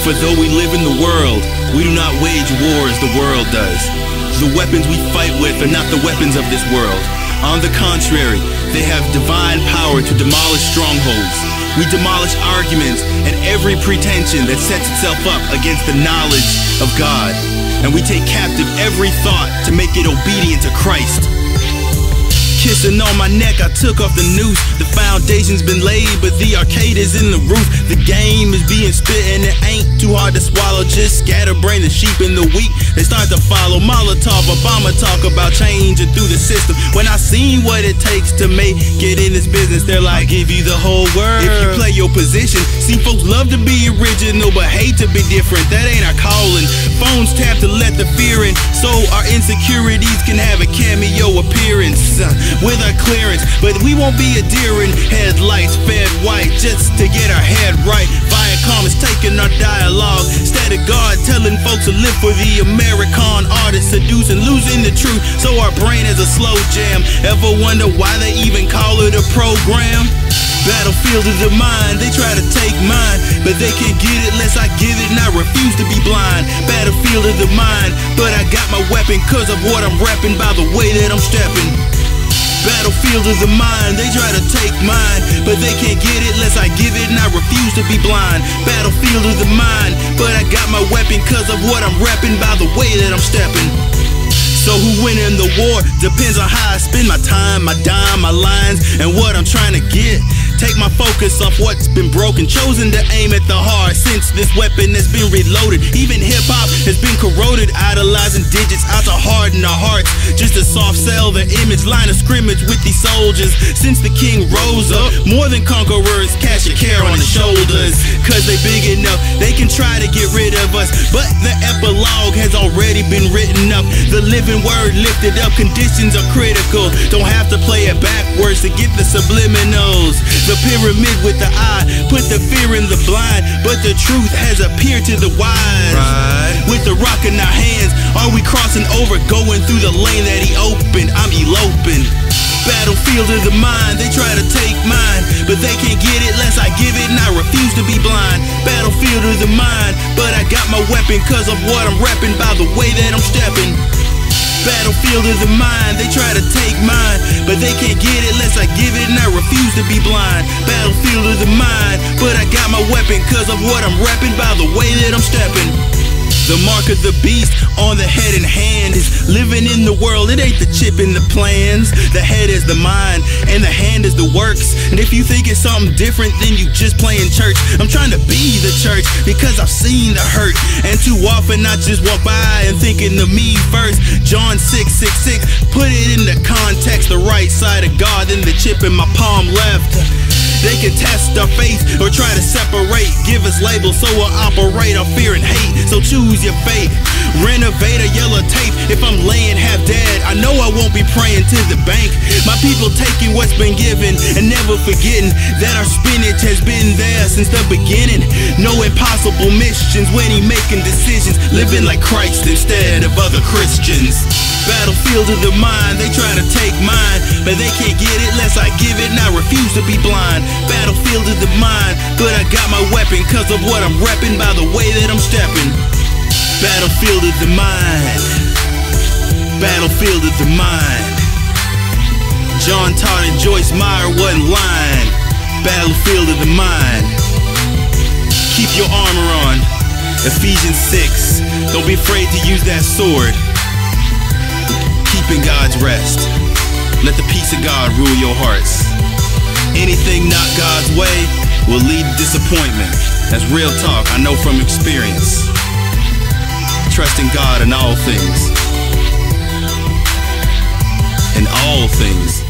For though we live in the world, we do not wage war as the world does. The weapons we fight with are not the weapons of this world. On the contrary, they have divine power to demolish strongholds. We demolish arguments and every pretension that sets itself up against the knowledge of God. And we take captive every thought to make it obedient to Christ. Kissin on my neck, I took off the noose. The foundation's been laid, but the arcade is in the roof. The game is being spit and it ain't too hard to swallow. Just scatterbrain the sheep and the weak, they start to follow. Molotov, Obama talk about changing through the system. When I seen what it takes to make it in this business, they're like, give you the whole world if you play your position. See, folks love to be original, but hate to be different. That ain't our calling. Phones tap to let the fear in, so our insecurities can have a cameo appearance. With our clearance, but we won't be adhering. Headlights fed white just to get our head right. Viacom is taking our dialogue instead of God telling folks to live for the American artist, seducing, losing the truth. So our brain is a slow jam. Ever wonder why they even call it a program? Battlefield of the mind, they try to take mine, but they can't get it unless I give it, and I refuse to be blind. Battlefield of the mind, but I got my weapon cause of what I'm repping by the way that I'm stepping. Battlefield of the mind, they try to take mine, but they can't get it unless I give it, and I refuse to be blind. Battlefield of the mind, but I got my weapon cause of what I'm repping by the way that I'm stepping. So who win in the war depends on how I spend my time, my dime, my lines, and what I'm trying to get. Take my focus off what's been broken, chosen to aim at the heart since this weapon has been reloaded. Even hip-hop has been corroded, idolizing digits out to harden our hearts, just to soft sell the image, line of scrimmage with these soldiers. Since the king rose up, more than conquerors, cast your care on the shoulders, cause they big enough, they can try to get rid of us, but the epilogue has already been written up. The living word lifted up, conditions are critical, don't have to play it backwards to get the subliminals. The pyramid with the eye, put the fear in the blind, but the truth has appeared to the wise. With the rock in our hands, are we crossing over, going through the lane that he opened? I'm eloping. Battlefield of the mind, they try to take mine, but they can't get it unless I give it, and I refuse to be blind. Battlefield of the mind, but I got my weapon cause of what I'm repping by the way that I'm stepping. Battlefield of the mind, they try to take mine, but they can't get it unless I give it, and I refuse to be blind. Battlefield of the mind, but I got my weapon cause of what I'm repping by the way that I'm stepping. The mark of the beast on the head and hand is living in the world. It ain't the chip in the plans. The head is the mind and the hand is the works. And if you think it's something different, then you just playing church. I'm trying to be the church because I've seen the hurt, and too often I just walk by and thinking of me first. John 6:66, put it in the context, the right side of God, then the chip in my palm left. They can test our faith or try to separate, give us labels so we'll operate on fear and hate. So choose your fate, renovate a yellow tape. If I'm laying half dead, I know I won't be praying to the bank. My people taking what's been given and never forgetting that our spinach has been there since the beginning. No impossible missions when he making decisions, living like Christ instead of other Christians. Battlefield of the mind, they try to take mine, but they can't get it unless I give it, and I refuse to be blind. Battlefield of the mind, but I got my weapon cause of what I'm repping by the way that I'm stepping. Battlefield of the mind, battlefield of the mind. John Todd and Joyce Meyer wasn't lying. Battlefield of the mind. Keep your armor on. Ephesians 6. Don't be afraid to use that sword. Keep in God's rest. Let the peace of God rule your hearts. Anything not God's way will lead to disappointment. That's real talk, I know from experience. Trust in God in all things. In all things.